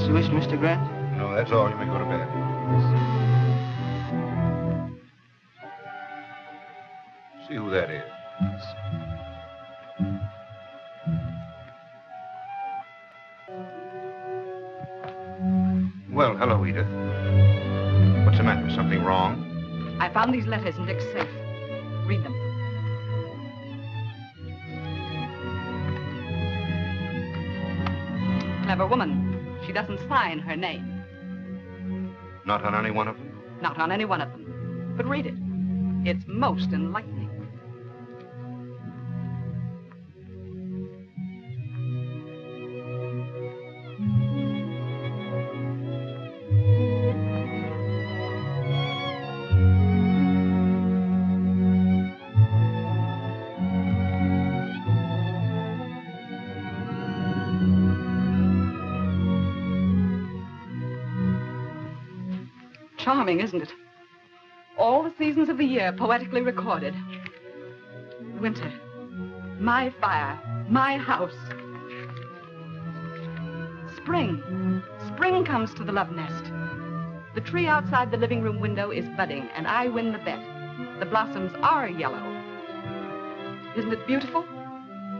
else you wish, Mr. Grant? No, that's all. You may go to bed. See who that is. Well, hello, Edith. What's the matter? Something wrong? I found these letters in Dick's safe. Read them. Clever woman. She doesn't sign her name. Not on any one of them? Not on any one of them. But read it. It's most enlightening. Charming, isn't it? All the seasons of the year poetically recorded. Winter, my fire, my house. Spring, spring comes to the love nest. The tree outside the living room window is budding, and I win the bet. The blossoms are yellow. Isn't it beautiful?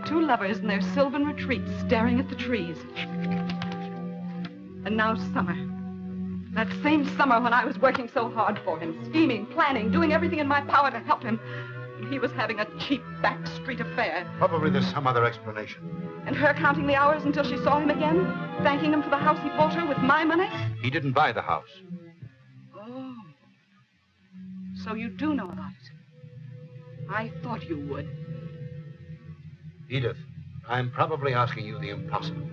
Two lovers in their sylvan retreat staring at the trees. And now summer. That same summer when I was working so hard for him, scheming, planning, doing everything in my power to help him. And he was having a cheap back street affair. Probably there's some other explanation. And her counting the hours until she saw him again, thanking him for the house he bought her with my money? He didn't buy the house. Oh. So you do know about it. I thought you would. Edith, I'm probably asking you the impossible.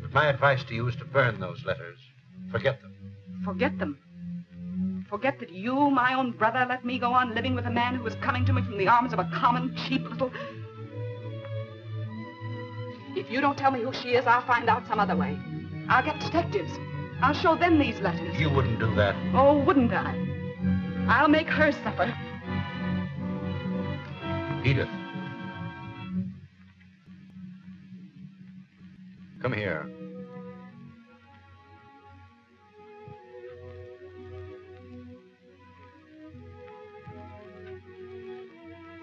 But my advice to you is to burn those letters. Forget them. Forget them? Forget that you, my own brother, let me go on living with a man who was coming to me from the arms of a common, cheap little... If you don't tell me who she is, I'll find out some other way. I'll get detectives. I'll show them these letters. You wouldn't do that. Oh, wouldn't I? I'll make her suffer. Edith. Come here.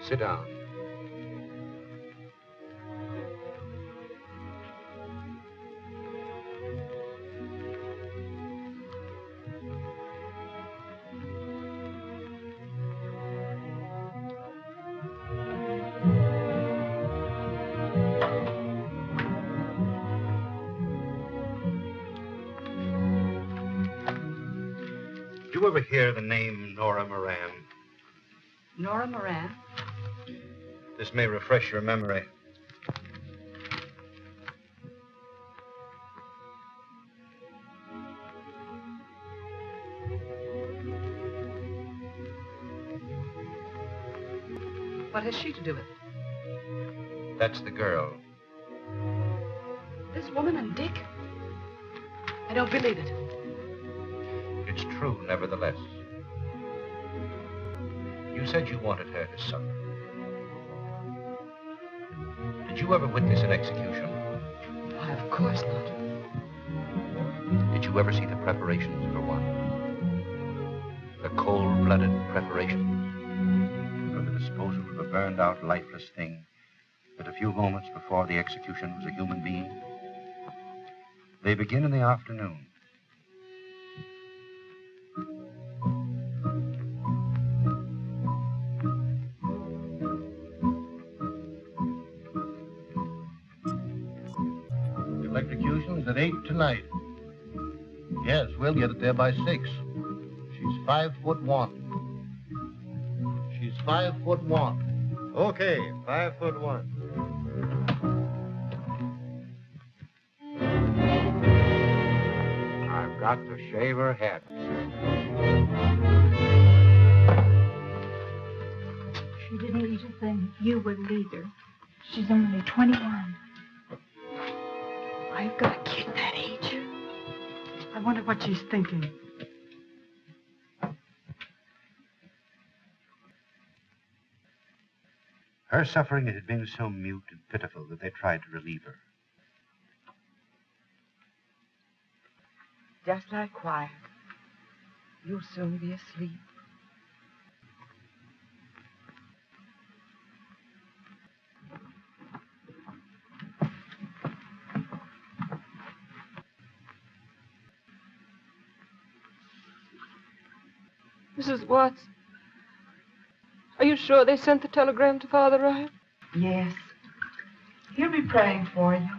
Sit down. Did you ever hear the name Nora Moran? Nora Moran? This may refresh your memory. What has she to do with it? That's the girl. This woman and Dick? I don't believe it. It's true, nevertheless. You said you wanted her to suffer. Did you ever witness an execution? Why, of course not. Did you ever see the preparations for one? The cold-blooded preparations for the disposal of a burned-out, lifeless thing that a few moments before the execution was a human being? They begin in the afternoon. Electrocution's at 8 tonight. Yes, we'll get it there by 6. She's 5'1". She's 5'1". Okay, 5'1". I've got to shave her head. She didn't eat a thing. You wouldn't either. She's only 21. I've got a kid that age. I wonder what she's thinking. Her suffering had been so mute and pitiful that they tried to relieve her. just like quiet. You'll soon be asleep. Mrs. Watts, are you sure they sent the telegram to Father Ryan? Yes. He'll be praying for you.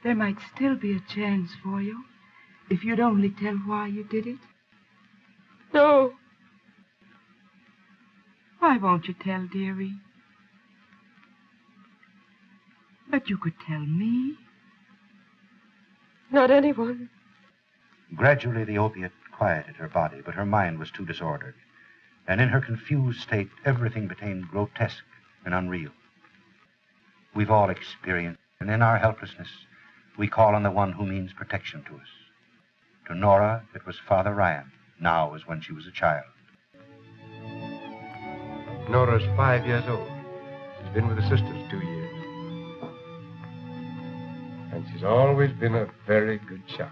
There might still be a chance for you if you'd only tell why you did it. No. Why won't you tell, dearie? But you could tell me. Not anyone. Gradually, the opiate quieted her body, but her mind was too disordered. And in her confused state, everything became grotesque and unreal. We've all experienced, and in our helplessness, we call on the one who means protection to us. To Nora, it was Father Ryan, now as when she was a child. Nora's 5 years old. She's been with the sisters 2 years. And she's always been a very good child.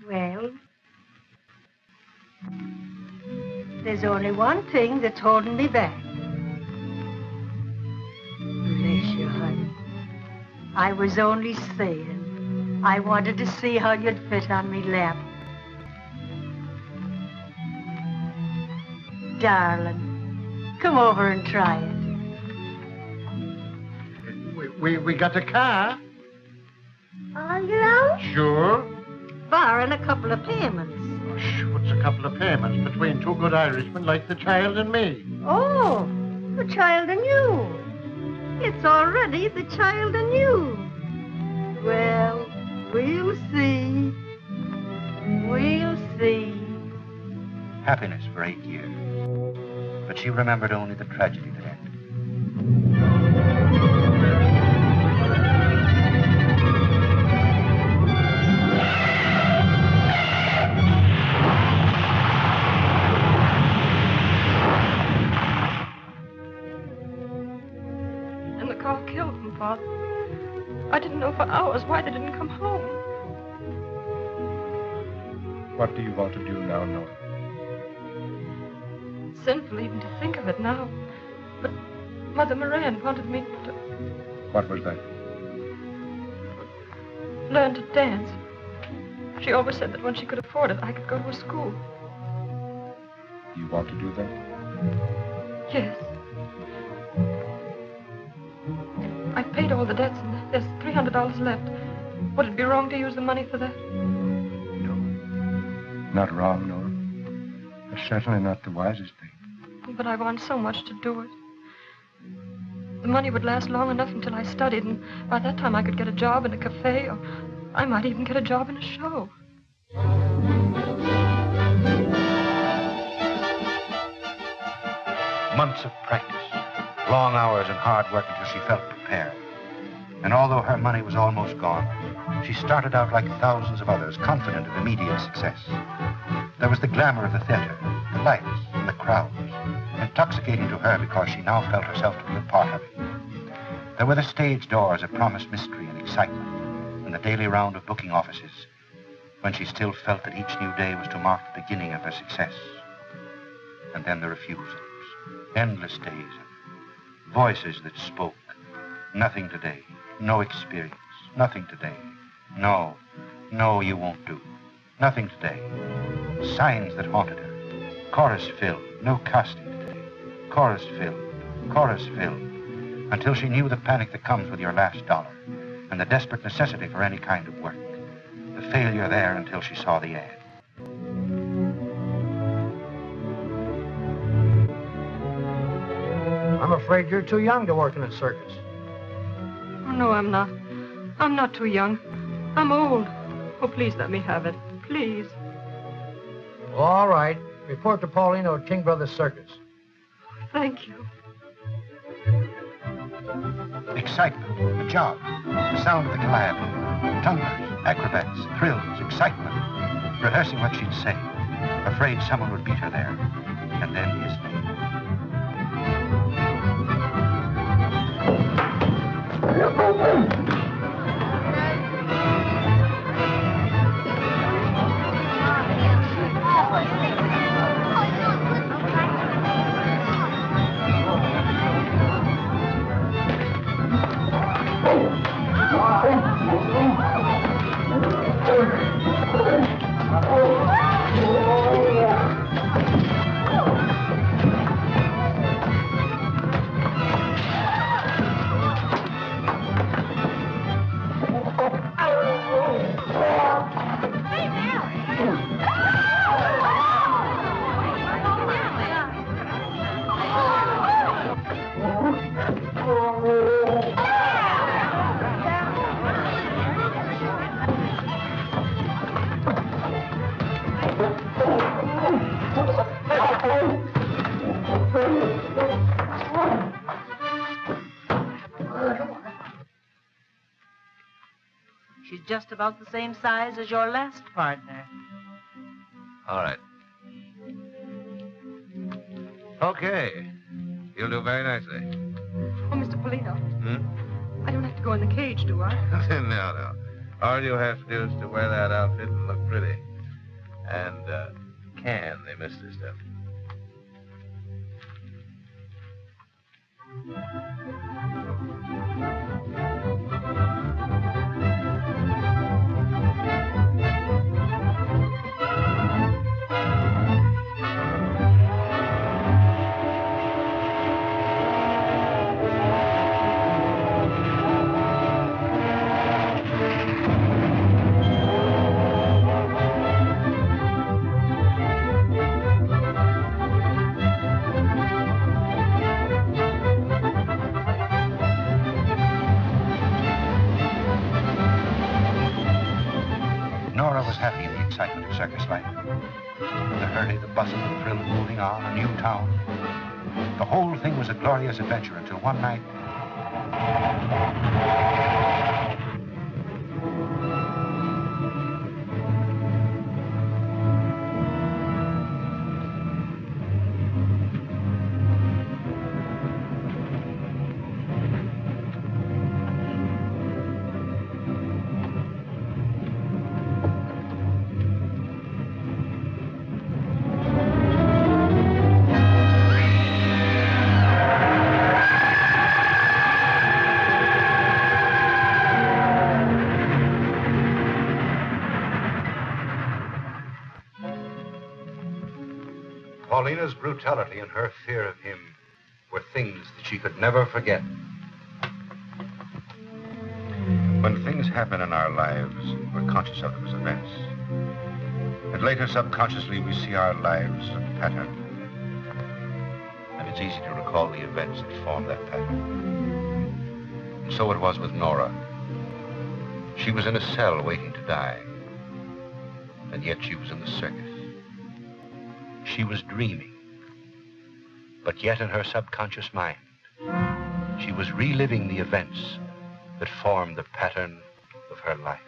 Well, there's only one thing that's holding me back. Bless you, honey. I was only saying, I wanted to see how you'd fit on me lap. Darling, come over and try it. We got a car. Are you out? Sure. Barring a couple of payments. What's a couple of payments between two good Irishmen like the child and me? Oh, the child and you. It's already the child and you. Well, we'll see. We'll see. Happiness for 8 years. But she remembered only the tragedy that ended. And the car killed him, Father. I didn't know for hours why they didn't come home. What do you want to do now, Nora? It's sinful even to think of it now. But Mother Moran wanted me to What was that? learn to dance. She always said that when she could afford it, I could go to a school. Do you want to do that? Yes. I've paid all the debts and there's $300 left. Would it be wrong to use the money for that? No. Not wrong, Nora. It's certainly not the wisest thing. But I want so much to do it. The money would last long enough until I studied, and by that time I could get a job in a cafe, or I might even get a job in a show. Months of practice, long hours and hard work until she felt prepared. And although her money was almost gone, she started out like thousands of others, confident of immediate success. There was the glamour of the theater, the lights, and the crowds, intoxicating to her because she now felt herself to be a part of it. There were the stage doors of promised mystery and excitement, and the daily round of booking offices, when she still felt that each new day was to mark the beginning of her success. And then the refusals, endless days, voices that spoke. Nothing today, no experience, nothing today. No, you won't do. Nothing today. Signs that haunted her. Chorus filled, no casting today. Chorus filled, until she knew the panic that comes with your last dollar and the desperate necessity for any kind of work. The failure there until she saw the ad. I'm afraid you're too young to work in a circus. Oh, no, I'm not. I'm not too young. I'm old. Oh, please let me have it. Please. All right. Report to Paulino at King Brothers Circus. Thank you. Excitement, a job, the sound of the calliope, tumblers, acrobats, thrills, excitement, rehearsing what she'd say, afraid someone would beat her there, and then his name. She's just about the same size as your last partner. All right. Okay. You'll do very nicely. Oh, Mr. Polino. Hmm? I don't have to go in the cage, do I? No. All you have to do is to wear that outfit and look pretty. And, can they miss this stuff? Nora was happy in the excitement of circus life. The hurry, the bustle, the thrill of moving on, a new town. The whole thing was a glorious adventure until one night. Paulina's brutality and her fear of him were things that she could never forget. When things happen in our lives, we're conscious of them as events. And later, subconsciously, we see our lives as a pattern. And it's easy to recall the events that form that pattern. And so it was with Nora. She was in a cell waiting to die. And yet she was in the circus. She was dreaming, but yet in her subconscious mind, she was reliving the events that formed the pattern of her life.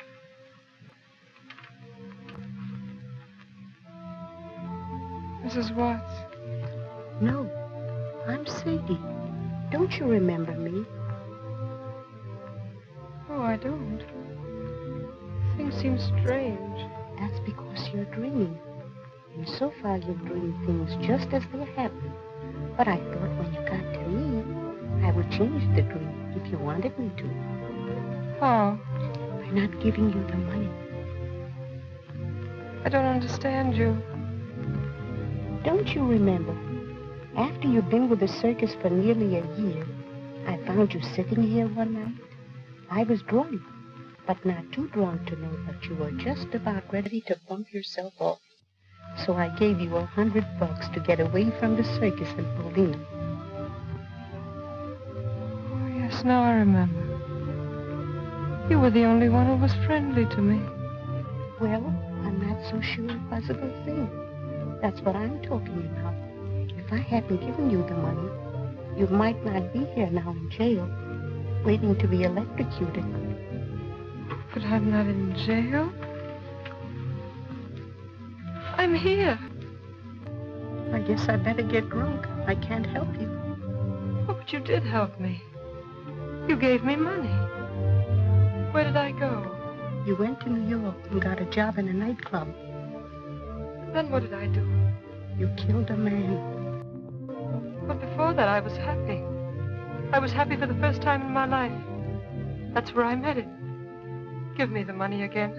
Mrs. Watts. No, I'm Sadie. Don't you remember me? Oh, I don't. Things seem strange. That's because you're dreaming. And so far, you've dreamed things just as they happen. But I thought when you got to me, I would change the dream if you wanted me to. How? By not giving you the money. I don't understand you. Don't you remember? After you've been with the circus for nearly a year, I found you sitting here one night. I was drunk, but not too drunk to know that you were just about ready to bump yourself off. So I gave you $100 to get away from the circus and Paulina. Oh, yes, now I remember. You were the only one who was friendly to me. Well, I'm not so sure it was a good thing. That's what I'm talking about. If I hadn't given you the money, you might not be here now in jail, waiting to be electrocuted. But I'm not in jail. I'm here. I guess I better get drunk. I can't help you. Oh, but you did help me. You gave me money. Where did I go? You went to New York and got a job in a nightclub. Then what did I do? You killed a man. But before that, I was happy. I was happy for the first time in my life. That's where I met him. Give me the money again.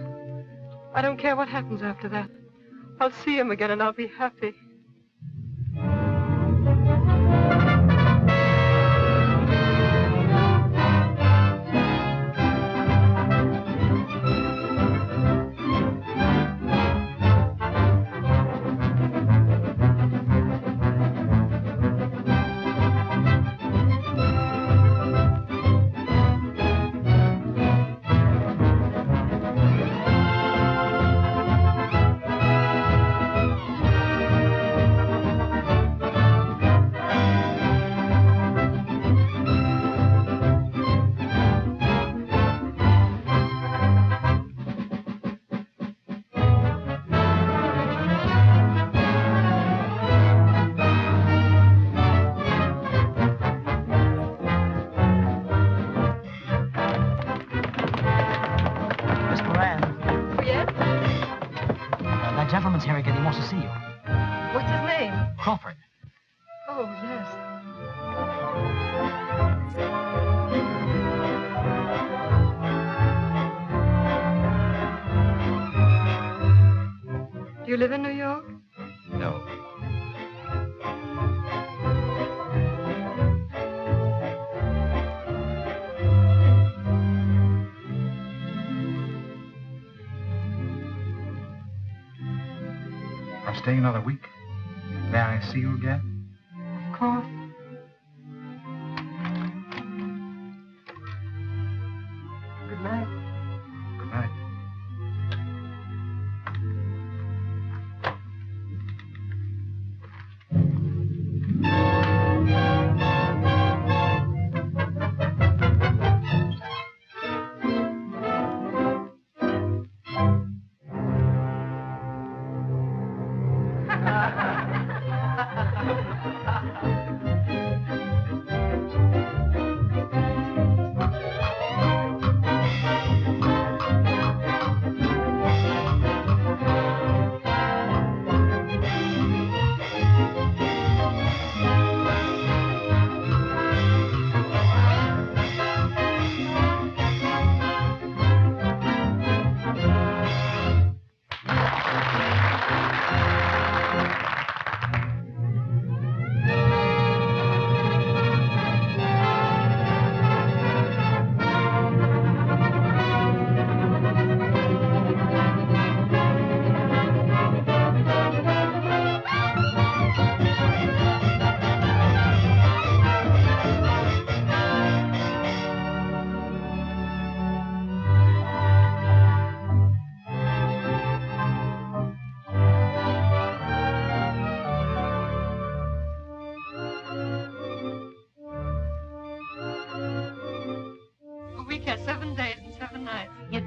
I don't care what happens after that. I'll see him again and I'll be happy. You live in New York? No. I'm staying another week. May I see you again? Of course. Good night. Good night.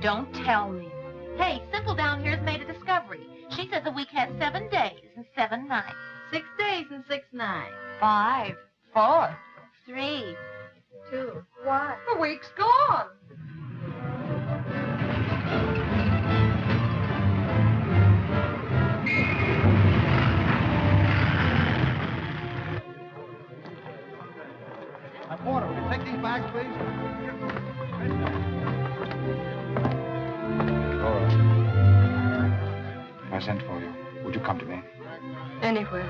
Don't tell me. Hey, Simple down here's made a discovery. She says the week has 7 days and 7 nights. 6 days and 6 nights. 5, 4, 3, 2, 1. The week's gone. Porter, will you take these bags, please? I sent for you. Would you come to me? Anywhere.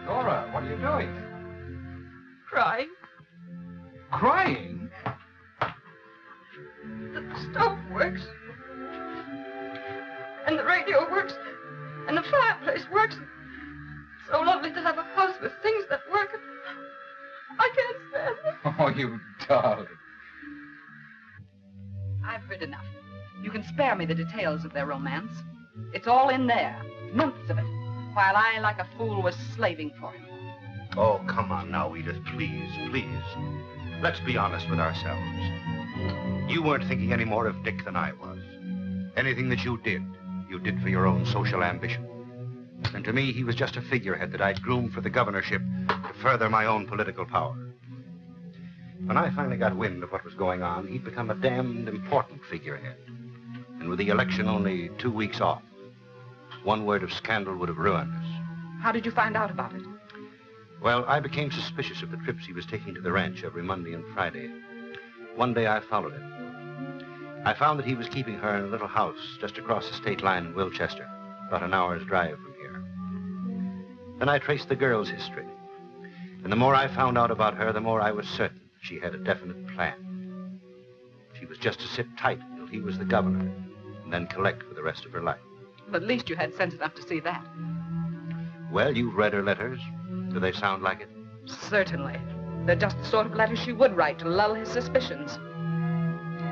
Nora, what are you doing? Crying. Crying? The stove works. And the radio works. And the fireplace works. It's so lovely to have a house with things that work. I can't stand it. Oh, you darling. I've heard enough. You can spare me the details of their romance. It's all in there, months of it, while I, like a fool, was slaving for him. Oh, come on now, Edith, please, please. Let's be honest with ourselves. You weren't thinking any more of Dick than I was. Anything that you did for your own social ambition. And to me, he was just a figurehead that I'd groomed for the governorship to further my own political power. When I finally got wind of what was going on, he'd become a damned important figurehead. And with the election only 2 weeks off, one word of scandal would have ruined us. How did you find out about it? Well, I became suspicious of the trips he was taking to the ranch every Monday and Friday. One day I followed him. I found that he was keeping her in a little house just across the state line in Wilchester, about an hour's drive from here. Then I traced the girl's history. And the more I found out about her, the more I was certain she had a definite plan. She was just to sit tight until he was the governor, and then collect for the rest of her life. Well, at least you had sense enough to see that. Well, you've read her letters. Do they sound like it? Certainly. They're just the sort of letters she would write to lull his suspicions.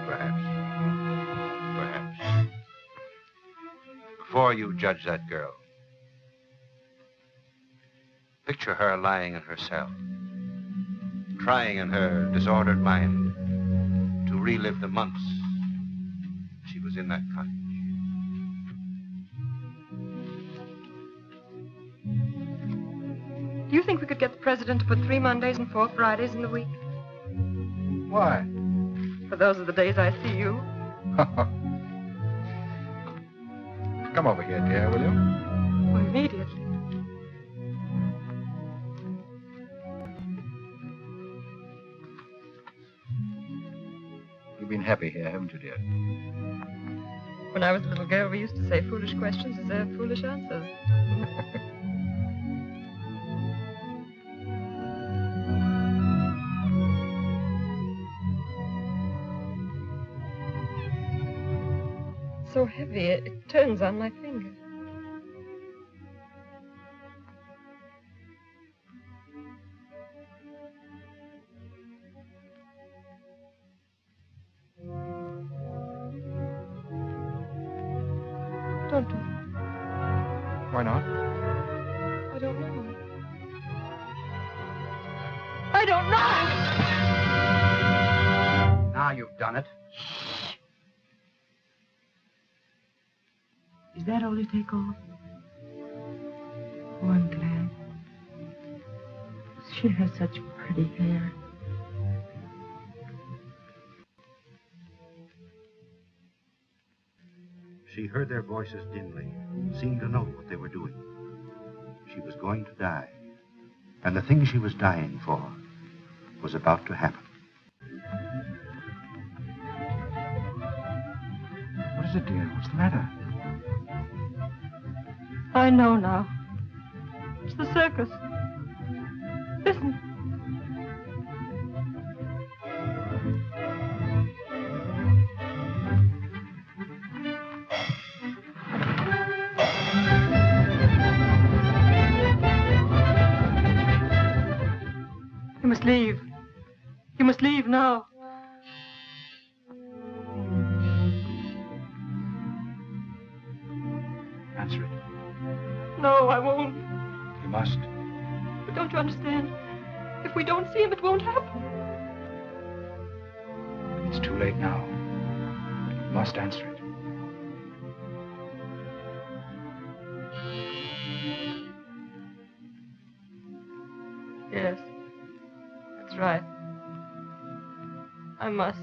Perhaps. Perhaps. Before you judge that girl, picture her lying in her cell, trying in her disordered mind to relive the months she was in that cottage. Do you think we could get the president to put 3 Mondays and 4 Fridays in the week? Why? For those are the days I see you. Come over here, dear, will you? Well, immediately. You've been happy here, haven't you, dear? When I was a little girl, we used to say foolish questions deserve foolish answers. So heavy, it turns on my finger. Don't do it. Why not? I don't know. I don't know! Now you've done it. Is that all you take off? Oh, I'm glad. She has such pretty hair. She heard their voices dimly, seemed to know what they were doing. She was going to die. And the thing she was dying for was about to happen. What is it, dear? What's the matter? I know now. It's the circus. Listen. You must leave. You must leave now. Answer it. No, I won't. You must. But don't you understand? If we don't see him, it won't happen. It's too late now. You must answer it. Yes. That's right. I must.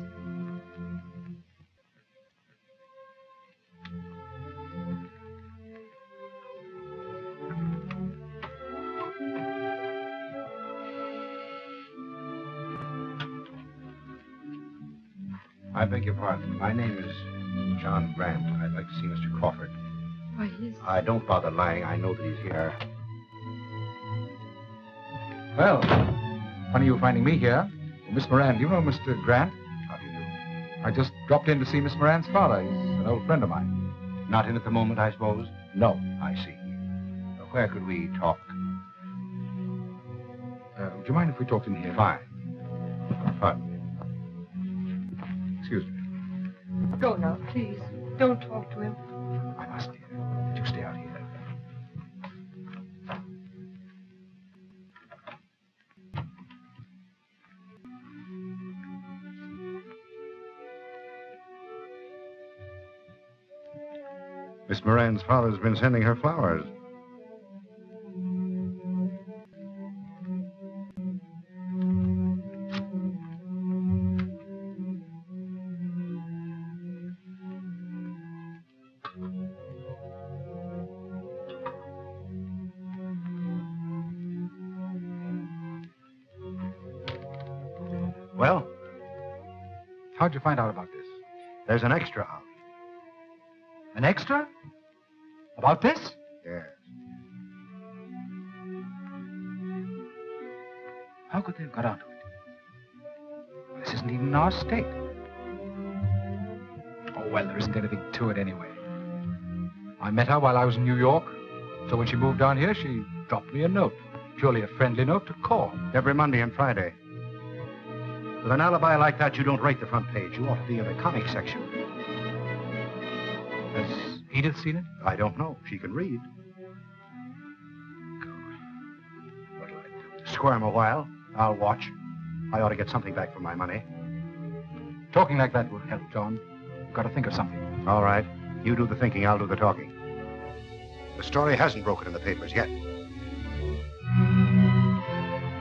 I beg your pardon. My name is John Grant. I'd like to see Mr. Crawford. Why, he's... Don't bother lying. I know that he's here. Well, funny you finding me here. Well, Miss Moran, do you know Mr. Grant? How do you do? I just dropped in to see Miss Moran's father. He's an old friend of mine. Not in at the moment, I suppose? No. I see. Where could we talk? Would you mind if we talked in here? Fine. Pardon me. Excuse me. Go now, please. Don't talk to him. I must, dear. You stay out here. Miss Moran's father's been sending her flowers. Well? How'd you find out about this? There's an extra out. An extra? About this? Yes. How could they have got onto it? Well, this isn't even in our state. Oh, well, there isn't anything to it anyway. I met her while I was in New York. So when she moved down here, she dropped me a note. Purely a friendly note to call. Every Monday and Friday. With an alibi like that, you don't rate the front page. You ought to be in the comic section. Has Edith seen it? I don't know. She can read. What'll I do? Squirm a while. I'll watch. I ought to get something back for my money. Talking like that will help, John. You've got to think of something. All right. You do the thinking, I'll do the talking. The story hasn't broken in the papers yet.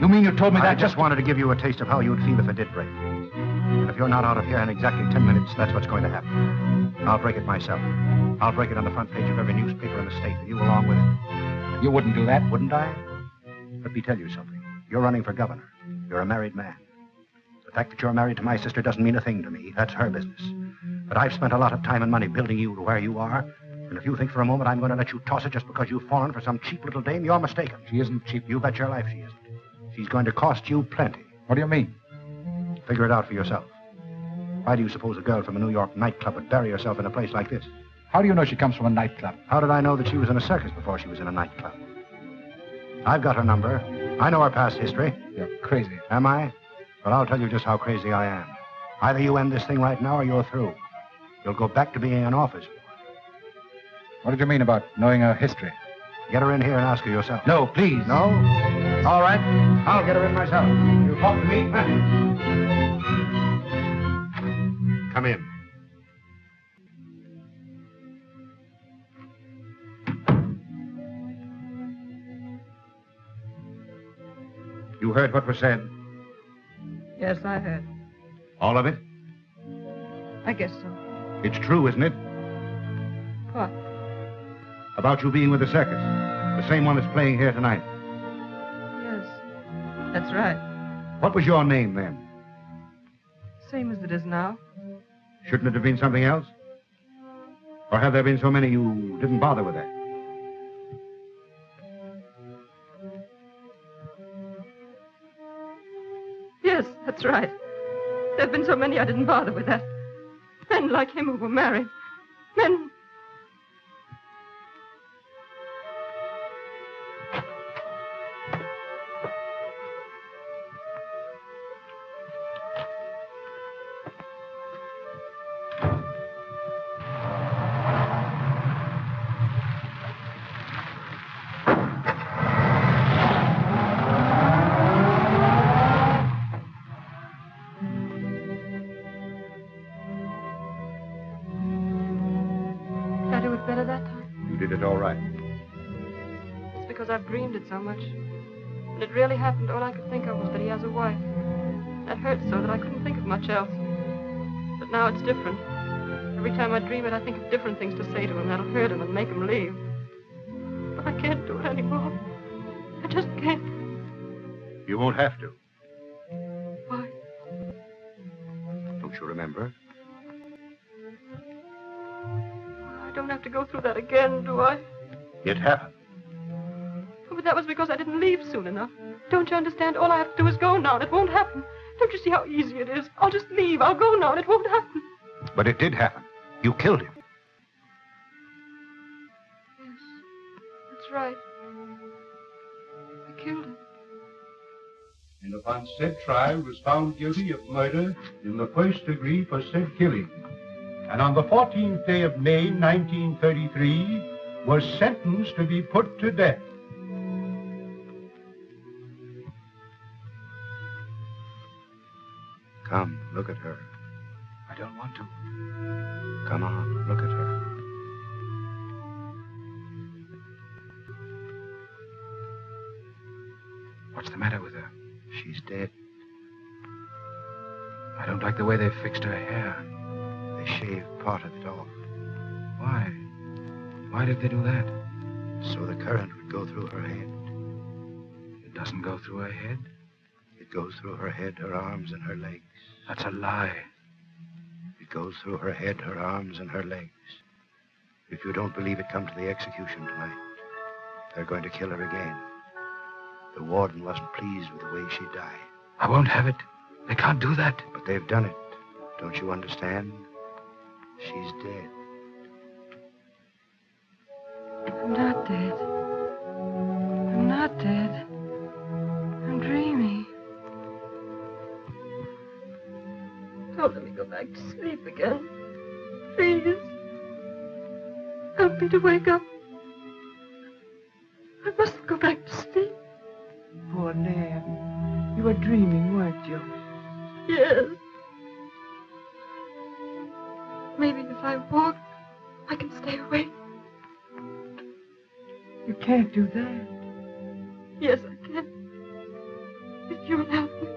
You mean you told me that I just wanted to give you a taste of how you'd feel if it did break. And if you're not out of here in exactly 10 minutes, that's what's going to happen. I'll break it myself. I'll break it on the front page of every newspaper in the state, and you along with it. You wouldn't do that? Wouldn't I? Let me tell you something. You're running for governor. You're a married man. The fact that you're married to my sister doesn't mean a thing to me. That's her business. But I've spent a lot of time and money building you to where you are. And if you think for a moment I'm going to let you toss it just because you've fallen for some cheap little dame, you're mistaken. She isn't cheap. You bet your life she isn't. She's going to cost you plenty. What do you mean? Figure it out for yourself. Why do you suppose a girl from a New York nightclub would bury herself in a place like this? How do you know she comes from a nightclub? How did I know that she was in a circus before she was in a nightclub? I've got her number. I know her past history. You're crazy. Am I? Well, I'll tell you just how crazy I am. Either you end this thing right now or you're through. You'll go back to being an office boy. What did you mean about knowing her history? Get her in here and ask her yourself. No, please. No? All right. I'll get her in myself. You talk to me? Come in. You heard what was said? Yes, I heard. All of it? I guess so. It's true, isn't it? What? About you being with the circus. The same one that's playing here tonight. Yes, that's right. What was your name then? Same as it is now. Shouldn't it have been something else? Or have there been so many you didn't bother with that? Yes, that's right. There have been so many I didn't bother with that. Men like him who were married. Men... I've dreamed it so much. When it really happened, all I could think of was that he has a wife. That hurt so that I couldn't think of much else. But now it's different. Every time I dream it, I think of different things to say to him that'll hurt him and make him leave. But I can't do it anymore. I just can't. You won't have to. Why? Don't you remember? I don't have to go through that again, do I? It happened. But that was because I didn't leave soon enough. Don't you understand? All I have to do is go now, and it won't happen. Don't you see how easy it is? I'll just leave. I'll go now, and it won't happen. But it did happen. You killed him. Yes, that's right. I killed him. And upon said trial was found guilty of murder in the first degree for said killing, and on the 14th day of May, 1933, was sentenced to be put to death. Come, look at her. I don't want to. Come on, look at her. What's the matter with her? She's dead. I don't like the way they've fixed her hair. They shaved part of it off. Why? Why did they do that? So the current would go through her head. It doesn't go through her head? It goes through her head, her arms, and her legs. That's a lie. It goes through her head, her arms, and her legs. If you don't believe it, come to the execution tonight. They're going to kill her again. The warden wasn't pleased with the way she died. I won't have it. They can't do that. But they've done it. Don't you understand? She's dead. I'm not dead. I'm not dead. I'm dreaming. Don't let me go back to sleep again. Please. Help me to wake up. I mustn't go back to sleep. Poor lamb. You were dreaming, weren't you? Yes. Maybe if I walk, I can stay awake. You can't do that. Yes, I can. If you'll help me.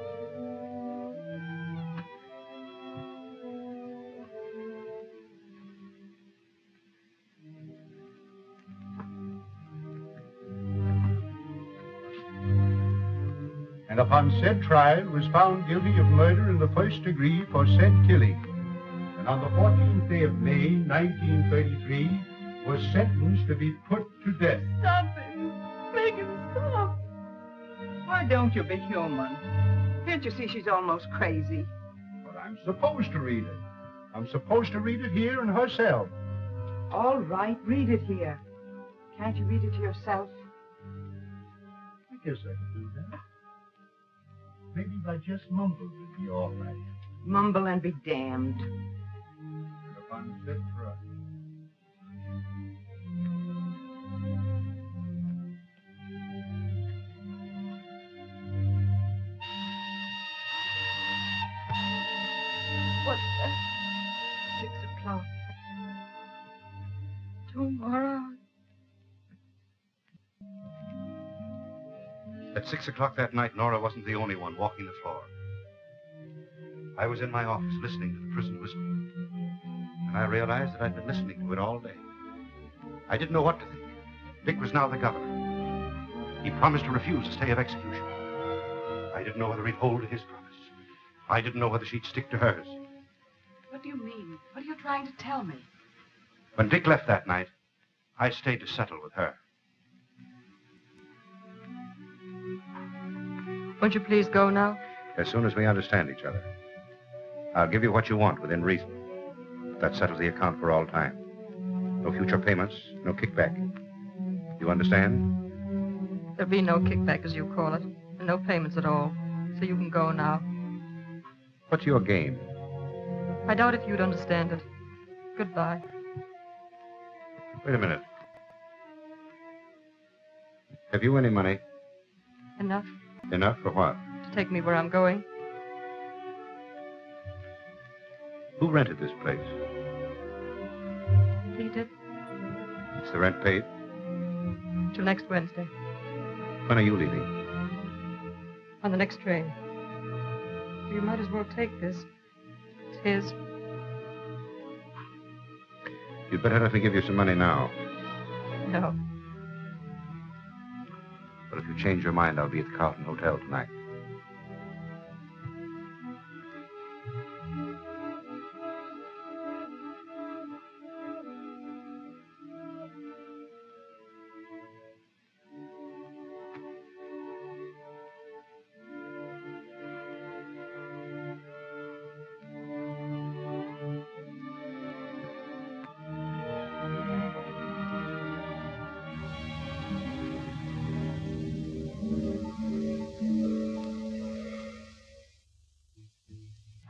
And upon said trial was found guilty of murder in the first degree for said killing. And on the 14th day of May, 1933, was sentenced to be put to death. Stop it. Make him stop. Why don't you be human? Can't you see she's almost crazy? But I'm supposed to read it. I'm supposed to read it here in her cell. All right, read it here. Can't you read it to yourself? I guess I could do that. Maybe if I just mumbled, it'd be all right. Mumble and be damned. And upon said trial. What's that? 6 o'clock. 2 more hours. At 6 o'clock that night, Nora wasn't the only one walking the floor. I was in my office listening to the prison whistle. And I realized that I'd been listening to it all day. I didn't know what to think. Dick was now the governor. He promised to refuse a stay of execution. I didn't know whether he'd hold to his promise. I didn't know whether she'd stick to hers. What do you mean? What are you trying to tell me? When Dick left that night, I stayed to settle with her. Won't you please go now? As soon as we understand each other. I'll give you what you want within reason. That settles the account for all time. No future payments, no kickback. You understand? There'll be no kickback, as you call it, and no payments at all. So you can go now. What's your game? I doubt if you'd understand it. Goodbye. Wait a minute. Have you any money? Enough Enough for what? to take me where I'm going. Who rented this place? He did. Is the rent paid? Till next Wednesday. When are you leaving? On the next train. So you might as well take this. It's his. You'd better let me give you some money now. No. But if you change your mind, I'll be at the Carlton Hotel tonight.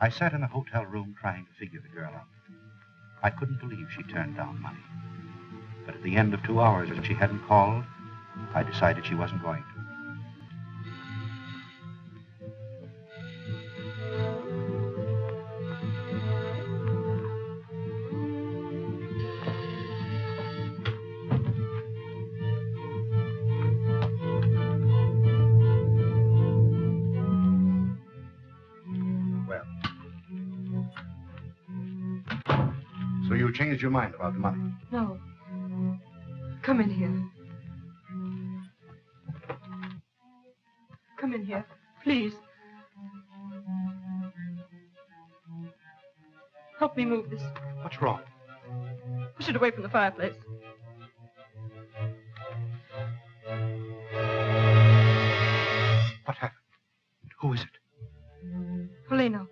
I sat in the hotel room trying to figure the girl out. I couldn't believe she turned down money. But at the end of 2 hours, when she hadn't called, I decided she wasn't going to. So you changed your mind about the money? No. Come in here. Come in here, please. Help me move this. What's wrong? Push it away from the fireplace. What happened? Who is it? Polino.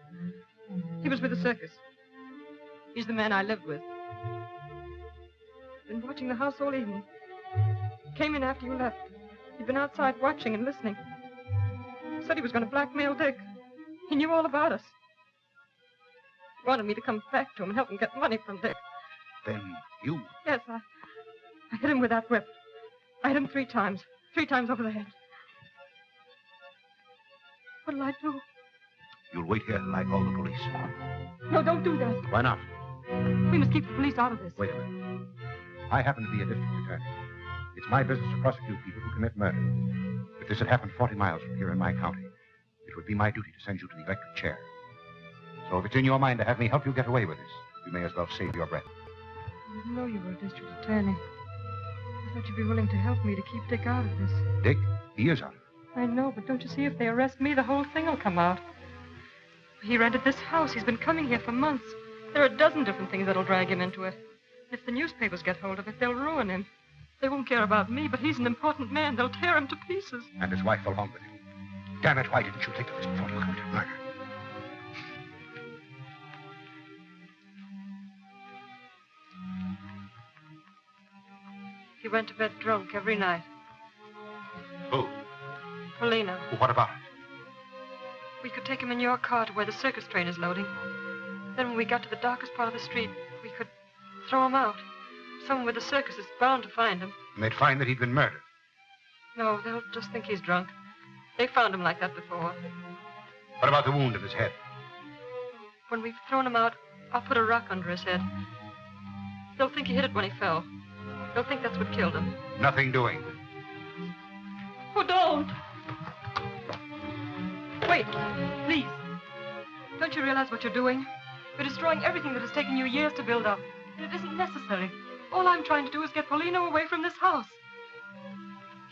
He was with the circus. He's the man I lived with. Been watching the house all evening. Came in after you left. He'd been outside watching and listening. Said he was going to blackmail Dick. He knew all about us. Wanted me to come back to him and help him get money from Dick. Then you... Yes, I hit him with that whip. I hit him 3 times. 3 times over the head. What'll I do? You'll wait here like all the police. No, don't do that. Why not? We must keep the police out of this. Wait a minute. I happen to be a district attorney. It's my business to prosecute people who commit murder. If this had happened 40 miles from here in my county, it would be my duty to send you to the electric chair. So if it's in your mind to have me help you get away with this, you may as well save your breath. I didn't know you were a district attorney. I thought you'd be willing to help me to keep Dick out of this. Dick? He is out of it. I know, but don't you see, if they arrest me, the whole thing will come out. He rented this house. He's been coming here for months. There are a dozen different things that'll drag him into it. If the newspapers get hold of it, they'll ruin him. They won't care about me, but he's an important man. They'll tear him to pieces. And his wife along with him. Damn it, why didn't you think of this before you committed murder? He went to bed drunk every night. Who? Polino. Well, what about it? We could take him in your car to where the circus train is loading. Then when we got to the darkest part of the street, we could throw him out. Someone with the circus is bound to find him. And they'd find that he'd been murdered. No, they'll just think he's drunk. They found him like that before. What about the wound in his head? When we've thrown him out, I'll put a rock under his head. They'll think he hit it when he fell. They'll think that's what killed him. Nothing doing. Oh, don't! Wait, please. Don't you realize what you're doing? You're destroying everything that has taken you years to build up. And it isn't necessary. All I'm trying to do is get Polino away from this house.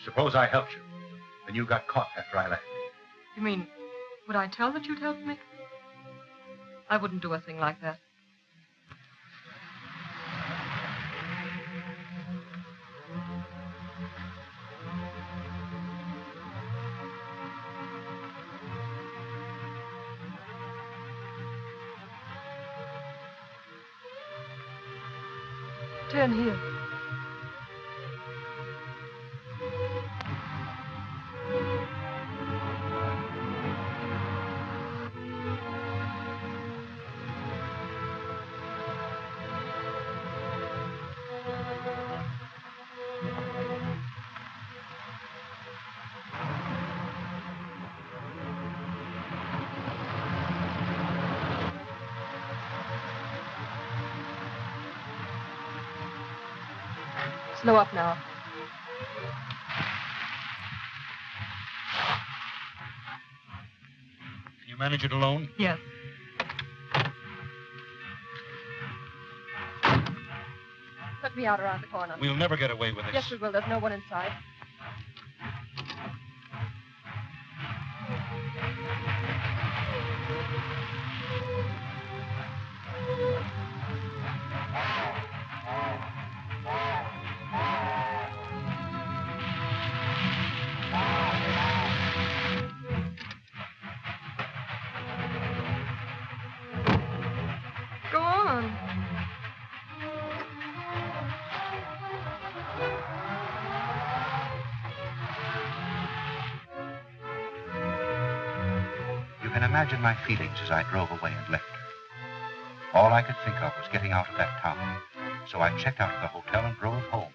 Suppose I helped you. Then you got caught after I left. You mean, would I tell that you'd help me? I wouldn't do a thing like that. Turn here. Slow up now. Can you manage it alone? Yes. Let me out around the corner. We'll never get away with this. Yes, we will. There's no one inside. Go on. You can imagine my feelings as I drove away and left her. All I could think of was getting out of that town. So I checked out of the hotel and drove home.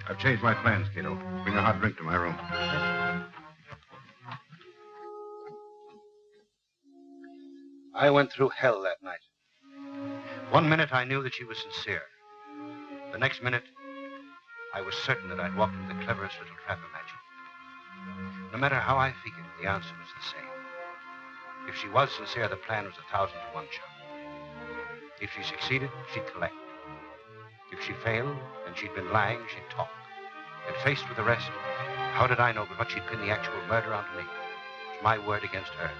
I've changed my plans, Cato. Bring a hot drink to my room. I went through hell that night. One minute I knew that she was sincere. The next minute, I was certain that I'd walked into the cleverest little trap imagined. No matter how I figured, the answer was the same. If she was sincere, the plan was 1,000 to 1 shot. If she succeeded, she'd collect. If she failed, and she'd been lying, she'd talk. And faced with the rest, how did I know but what she'd pin the actual murder onto me? It's my word against hers.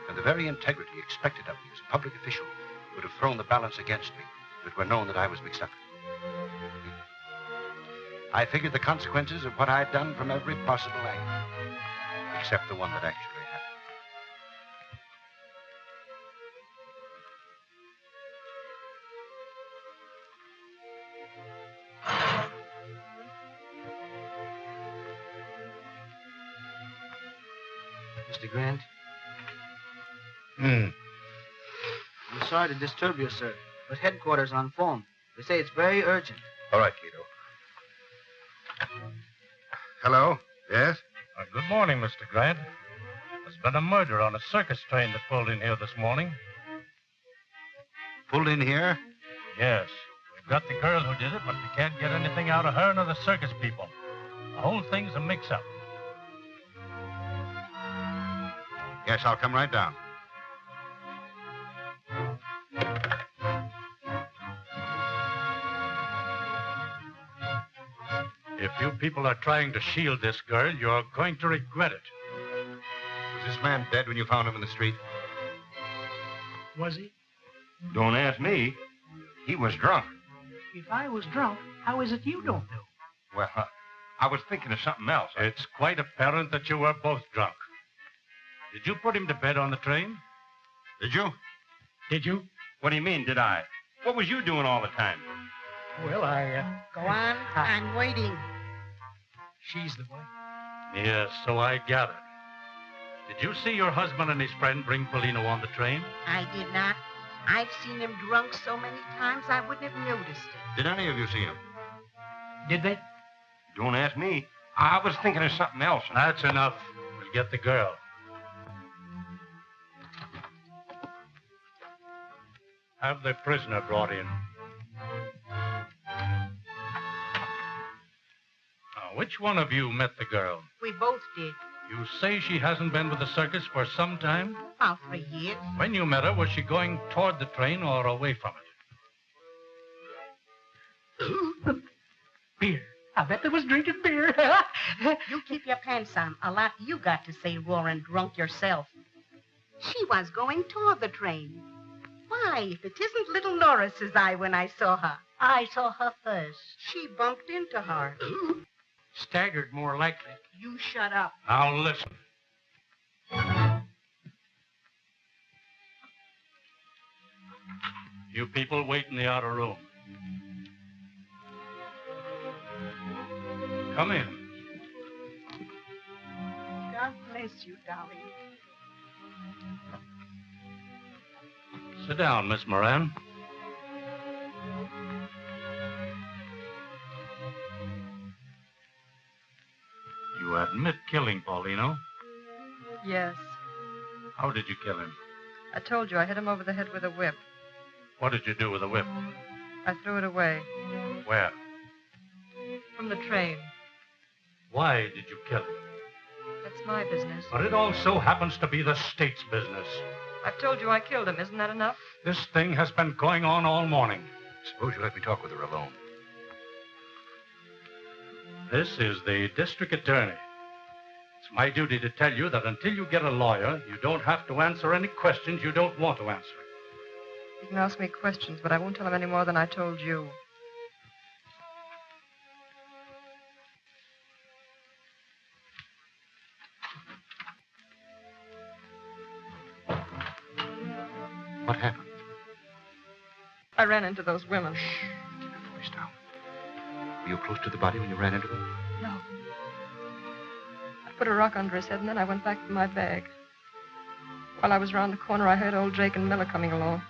And the very integrity expected of me as a public official would have thrown the balance against me if it were known that I was mixed up. I figured the consequences of what I'd done from every possible angle, except the one that actually happened. Mr. Grant? Hmm. I'm sorry to disturb you, sir, but headquarters on phone. They say it's very urgent. All right, Cato. Hello? Yes? Good morning, Mr. Grant. There's been a murder on a circus train that pulled in here this morning. Pulled in here? Yes. We've got the girl who did it, but we can't get anything out of her nor the circus people. The whole thing's a mix-up. Yes, I'll come right down. If you people are trying to shield this girl, you're going to regret it. Was this man dead when you found him in the street? Was he? Don't ask me. He was drunk. If I was drunk, how is it you don't know? Well, I was thinking of something else. It's quite apparent that you were both drunk. Did you put him to bed on the train? Did you? Did you? What do you mean, did I? What was you doing all the time? Well, Go on. I'm waiting. She's the one. Yes, so I gathered. Did you see your husband and his friend bring Polino on the train? I did not. I've seen him drunk so many times I wouldn't have noticed it. Did any of you see him? Did they? Don't ask me. I was thinking of something else. That's enough. We'll get the girl. Have the prisoner brought in. Now, which one of you met the girl? We both did. You say she hasn't been with the circus for some time? About 3 years. When you met her, was she going toward the train or away from it? Beer. I bet they was drinking beer. You keep your pants on. A lot you got to say, roaring drunk yourself. She was going toward the train. Why, if it isn't little Nora, says I when I saw her. I saw her first. She bumped into her. Staggered, more likely. You shut up. Now, listen. You people wait in the outer room. Come in. God bless you, darling. Sit down, Miss Moran. You admit killing Paulino? Yes. How did you kill him? I told you I hit him over the head with a whip. What did you do with the whip? I threw it away. Where? From the train. Why did you kill him? That's my business. But it also happens to be the state's business. I've told you I killed him. Isn't that enough? This thing has been going on all morning. Suppose you let me talk with her alone. This is the district attorney. It's my duty to tell you that until you get a lawyer, you don't have to answer any questions you don't want to answer. You can ask me questions, but I won't tell him any more than I told you. What happened? I ran into those women. Keep your voice down. Were you close to the body when you ran into them? No. put a rock under his head, and then I went back for my bag. While I was around the corner, I heard old Jake and Miller coming along.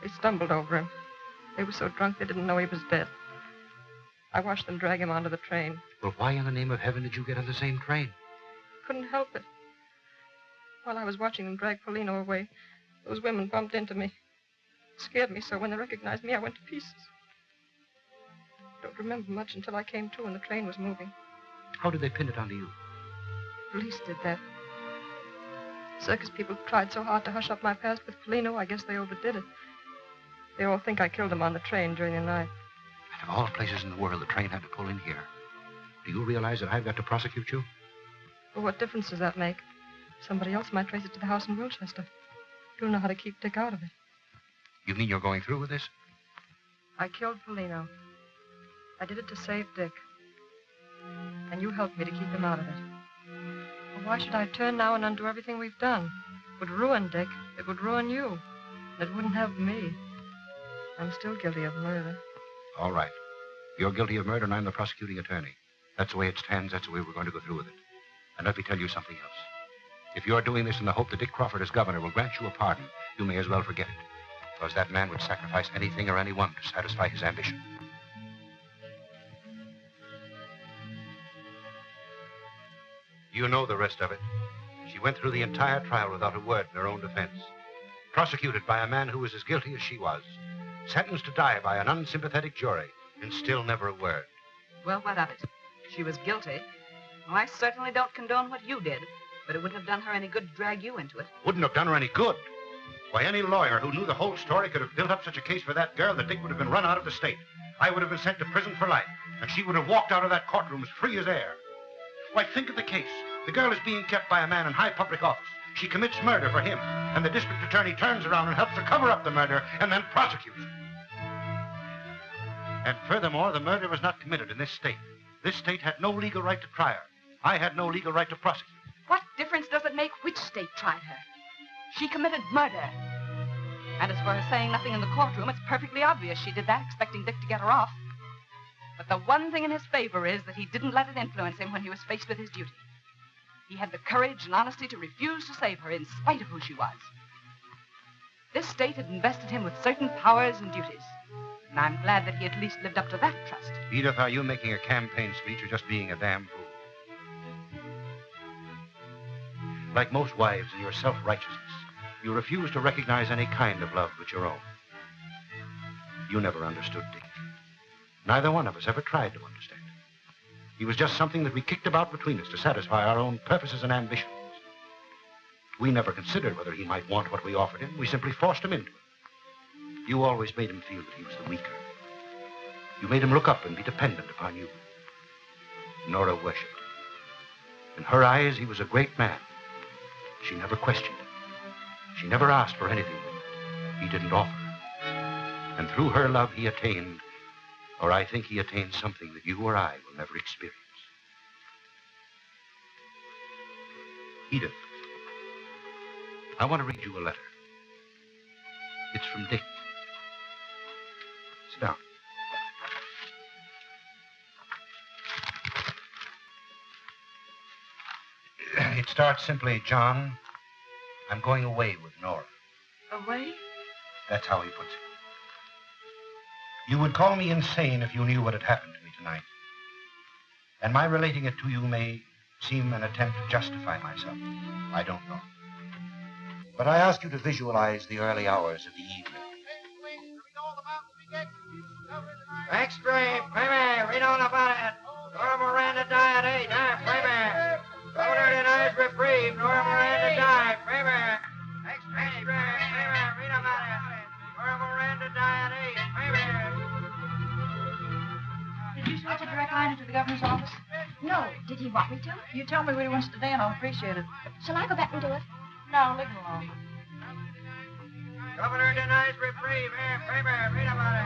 They stumbled over him. They were so drunk they didn't know he was dead. I watched them drag him onto the train. Well, why in the name of heaven did you get on the same train? Couldn't help it. While I was watching them drag Polino away, those women bumped into me. It scared me so when they recognized me, I went to pieces. I don't remember much until I came to and the train was moving. How did they pin it onto you? Police did that. Circus people tried so hard to hush up my past with Polino, I guess they overdid it. They all think I killed him on the train during the night. And of all places in the world, the train had to pull in here. Do you realize that I've got to prosecute you? Well, what difference does that make? Somebody else might trace it to the house in Wilchester. You'll know how to keep Dick out of it. You mean you're going through with this? I killed Polino. I did it to save Dick. And you helped me to keep him out of it. Well, why should I turn now and undo everything we've done? It would ruin Dick. It would ruin you. And it wouldn't help me. I'm still guilty of murder. All right. You're guilty of murder, and I'm the prosecuting attorney. That's the way it stands. That's the way we're going to go through with it. And let me tell you something else. If you're doing this in the hope that Dick Crawford, as governor, will grant you a pardon, you may as well forget it. Because that man would sacrifice anything or anyone to satisfy his ambition. You know the rest of it. She went through the entire trial without a word in her own defense. Prosecuted by a man who was as guilty as she was. Sentenced to die by an unsympathetic jury, and still never a word. Well, what of it? She was guilty. Well, I certainly don't condone what you did, but it wouldn't have done her any good to drag you into it. Wouldn't have done her any good. Why, any lawyer who knew the whole story could have built up such a case for that girl that Dick would have been run out of the state. I would have been sent to prison for life, and she would have walked out of that courtroom as free as air. Why, think of the case. The girl is being kept by a man in high public office. She commits murder for him, and the district attorney turns around and helps to cover up the murder and then prosecutes her. And furthermore, the murder was not committed in this state. This state had no legal right to try her. I had no legal right to prosecute. What difference does it make which state tried her? She committed murder. And as for her saying nothing in the courtroom, it's perfectly obvious she did that, expecting Dick to get her off. But the one thing in his favor is that he didn't let it influence him when he was faced with his duty. He had the courage and honesty to refuse to save her in spite of who she was. This state had invested him with certain powers and duties. And I'm glad that he at least lived up to that trust. Edith, are you making a campaign speech or just being a damn fool? Like most wives in your self-righteousness, you refuse to recognize any kind of love but your own. You never understood Dick. Neither one of us ever tried to understand him. He was just something that we kicked about between us to satisfy our own purposes and ambitions. We never considered whether he might want what we offered him. We simply forced him into it. You always made him feel that he was the weaker. You made him look up and be dependent upon you. Nora worshipped him. In her eyes, he was a great man. She never questioned him. She never asked for anything that he didn't offer. And through her love, he attained, or I think he attained something that you or I will never experience. Edith, I want to read you a letter. It's from Dick. Sit down. It starts simply, John, I'm going away with Nora. Away? That's how he puts it. You would call me insane if you knew what had happened to me tonight. And my relating it to you may seem an attempt to justify myself. I don't know. But I ask you to visualize the early hours of the evening. Extreme, baby, read all about it. Nora Moran died at 8, baby. Governor denies reprieve. Nora Moran died, baby. Extreme, baby, read about it. Nora Moran died at 8, baby. Did you switch a direct line into the governor's office? No. Did he want me to? You tell me what he wants today, and I'll appreciate it. Shall I go back and do it? No, leave it alone. Governor denies reprieve. Baby, read about it.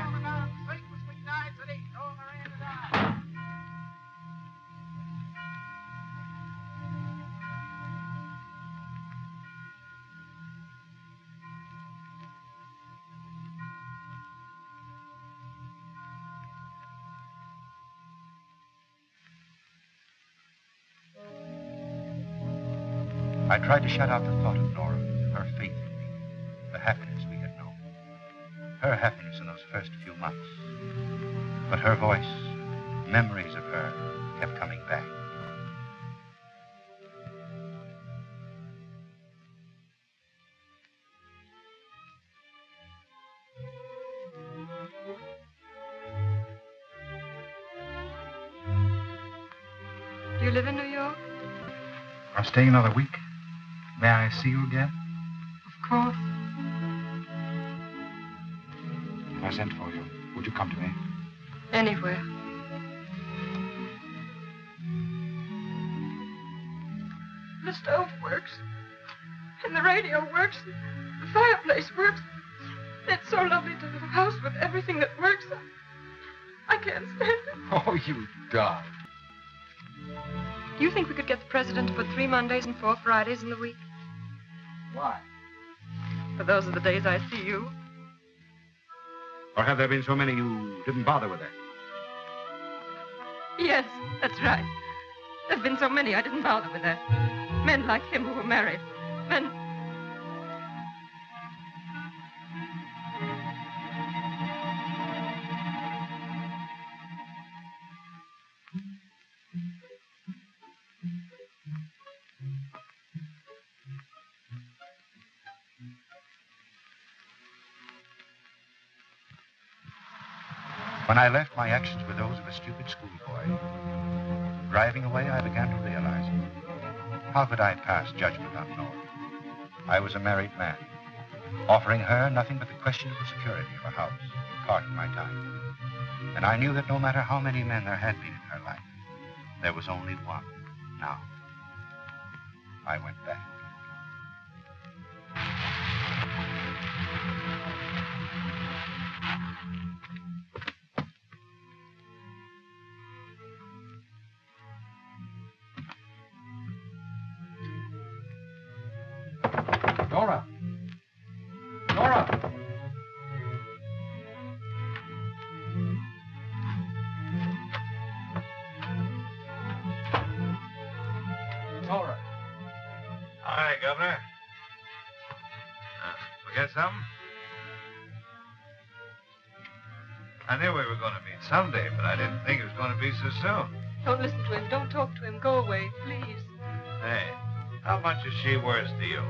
I tried to shut out the thought of Nora, her faith in me, the happiness we had known. Her happiness in those first few months. But her voice, memories of her, kept coming back. Do you live in New York? I'm staying another week. May I see you again? Of course. If I sent for you, would you come to me? Anywhere. The stove works. And the radio works. The fireplace works. It's so lovely to have a house with everything that works. I can't stand it. Oh, you doll. Do you think we could get the president to put 3 Mondays and 4 Fridays in the week? Why? For those are the days I see you. Or have there been so many you didn't bother with that? Yes, that's right. There've been so many I didn't bother with that. Men like him who were married. Men... When I left, my actions were those of a stupid schoolboy. Driving away, I began to realize it. How could I pass judgment on Nora? I was a married man, offering her nothing but the questionable security of a house and part of my time. And I knew that no matter how many men there had been in her life, there was only one now. I went back. Nora! Nora! Nora! Hi, Governor. Forget something? I knew we were going to meet someday, but I didn't think it was going to be so soon. Don't listen to him. Don't talk to him. Go away, please. Hey, how much is she worth to you?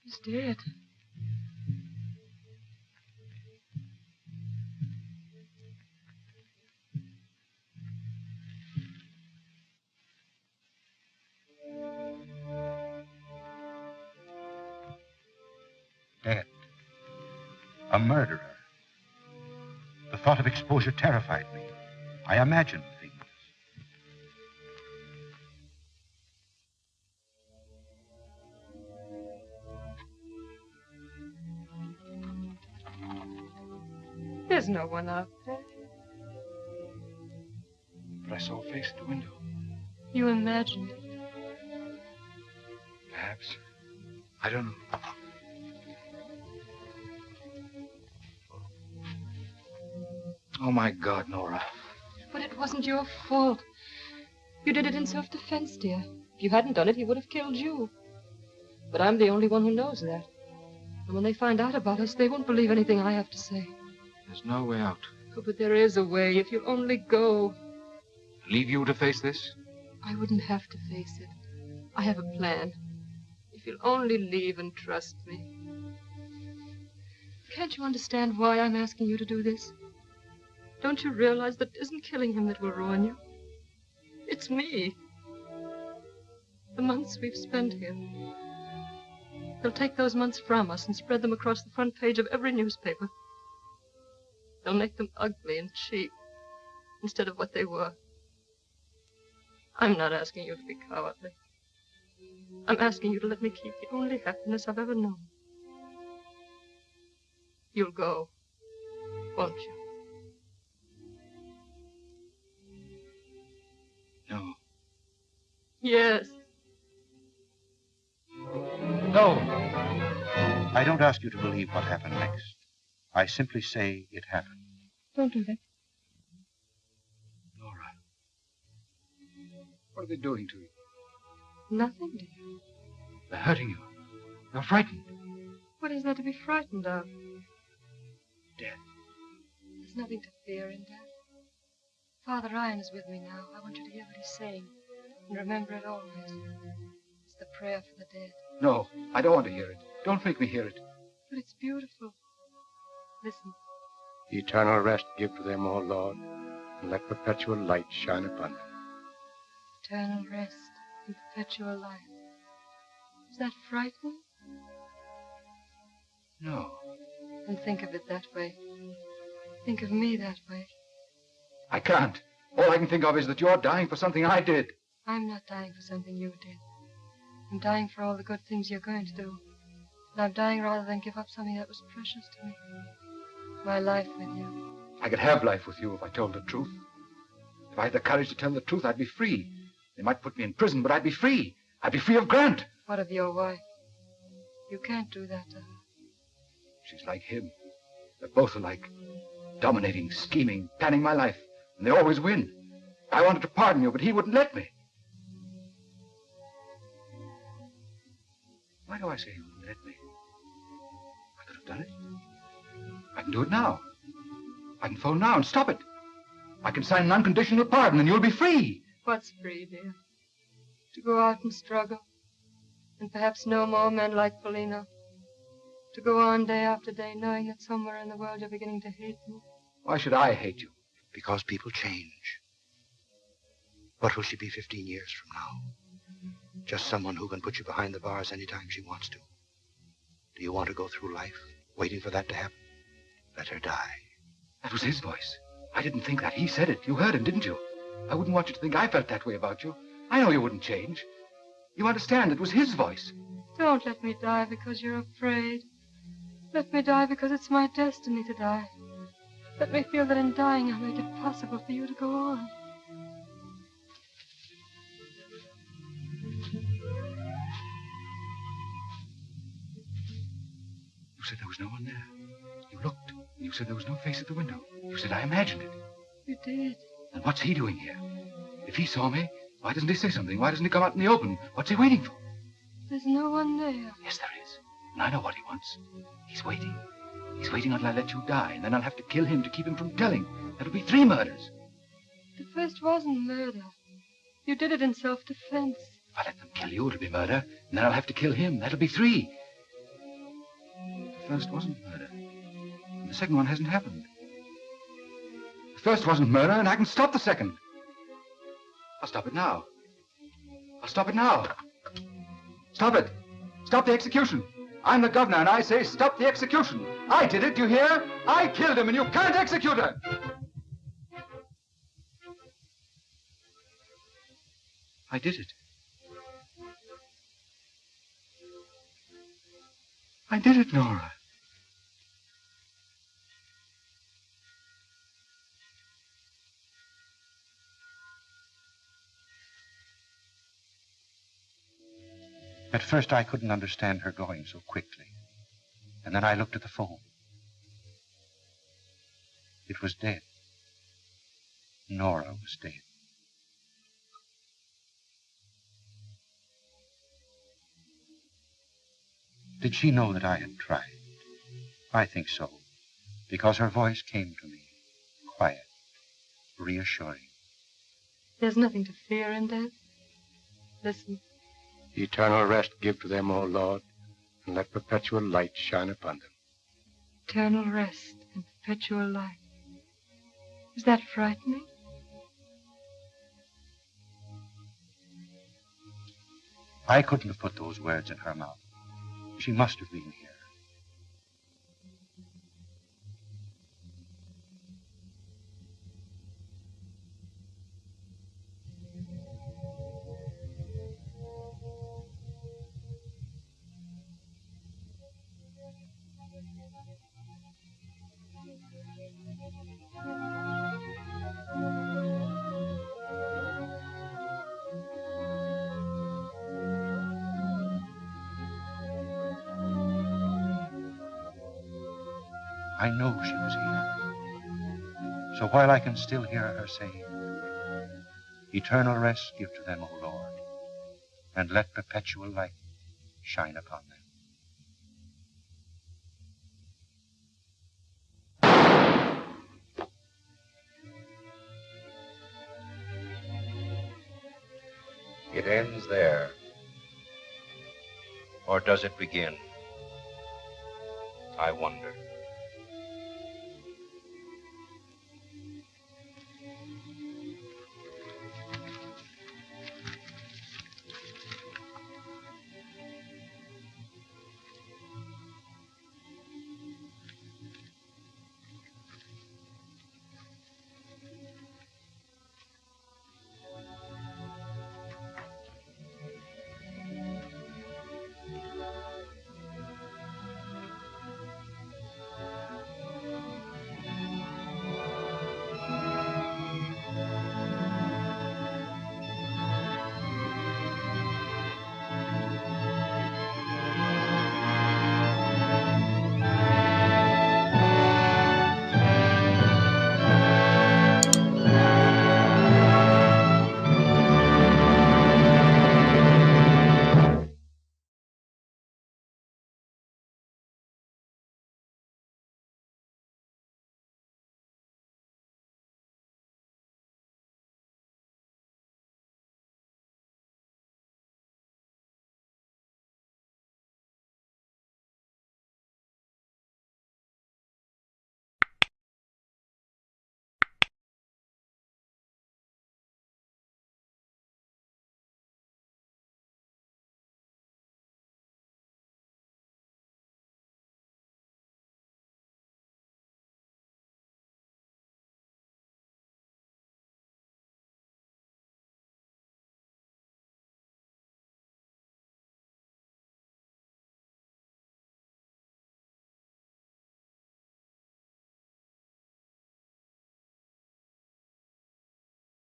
He's dead. Dead. A murderer. The thought of exposure terrified me. I imagined things. There's no one out there. But I saw a face at the window. You imagined it. Perhaps. I don't know. Oh, my God, Nora. But it wasn't your fault. You did it in self-defense, dear. If you hadn't done it, he would have killed you. But I'm the only one who knows that. And when they find out about us, they won't believe anything I have to say. There's no way out. Oh, but there is a way, if you'll only go. Leave you to face this? I wouldn't have to face it. I have a plan. If you'll only leave and trust me. Can't you understand why I'm asking you to do this? Don't you realize that it isn't killing him that will ruin you? It's me. The months we've spent here. They'll take those months from us and spread them across the front page of every newspaper. They'll make them ugly and cheap instead of what they were. I'm not asking you to be cowardly. I'm asking you to let me keep the only happiness I've ever known. You'll go, won't you? No. Yes. No. I don't ask you to believe what happened next. I simply say it happened. Don't do that. Nora. What are they doing to you? Nothing, dear. They're hurting you. You're frightened. What is there to be frightened of? Death. There's nothing to fear in death. Father Ryan is with me now. I want you to hear what he's saying. And remember it always. It's the prayer for the dead. No, I don't want to hear it. Don't make me hear it. But it's beautiful. Listen. Eternal rest give to them, O Lord, and let perpetual light shine upon them. Eternal rest and perpetual life. Is that frightening? No. Then think of it that way. Think of me that way. I can't. All I can think of is that you're dying for something I did. I'm not dying for something you did. I'm dying for all the good things you're going to do. And I'm dying rather than give up something that was precious to me. My life with you. I could have life with you if I told the truth. If I had the courage to tell the truth, I'd be free. They might put me in prison, but I'd be free. I'd be free of Grant. What of your wife? You can't do that to her. She's like him. They're both alike. Dominating, scheming, planning my life. And they always win. I wanted to pardon you, but he wouldn't let me. Why do I say he wouldn't let me? I could have done it. I can do it now. I can phone now and stop it. I can sign an unconditional pardon and you'll be free. What's free, dear? To go out and struggle. And perhaps no more men like Polino. To go on day after day knowing that somewhere in the world you're beginning to hate me. Why should I hate you? Because people change. What will she be 15 years from now? Just someone who can put you behind the bars anytime she wants to. Do you want to go through life waiting for that to happen? Let her die. That was his voice. I didn't think that. He said it. You heard him, didn't you? I wouldn't want you to think I felt that way about you. I know you wouldn't change. You understand, it was his voice. Don't let me die because you're afraid. Let me die because it's my destiny to die. Let me feel that in dying I'll make it possible for you to go on. You said there was no one there. You looked, and you said there was no face at the window. You said I imagined it. You did. And what's he doing here? If he saw me, why doesn't he say something? Why doesn't he come out in the open? What's he waiting for? There's no one there. Yes, there is. And I know what he wants. He's waiting. He's waiting until I let you die, and then I'll have to kill him to keep him from telling. That'll be 3 murders. The first wasn't murder. You did it in self-defense. If I let them kill you, it'll be murder, and then I'll have to kill him. That'll be 3. The first wasn't murder. And the second one hasn't happened. The first wasn't murder, and I can stop the second. I'll stop it now. I'll stop it now. Stop it. Stop the execution. I'm the governor, and I say stop the execution. I did it, you hear? I killed him, and you can't execute her. I did it. I did it, Nora. At first, I couldn't understand her going so quickly. And then I looked at the phone. It was dead. Nora was dead. Did she know that I had tried? I think so, because her voice came to me, quiet, reassuring. There's nothing to fear in death. Listen. Eternal rest give to them, O Lord, and let perpetual light shine upon them. Eternal rest and perpetual life. Is that frightening? I couldn't have put those words in her mouth. She must have been here. I know she was here. So while I can still hear her saying, eternal rest give to them, O Lord, and let perpetual light shine upon them. It ends there. Or does it begin? I wonder.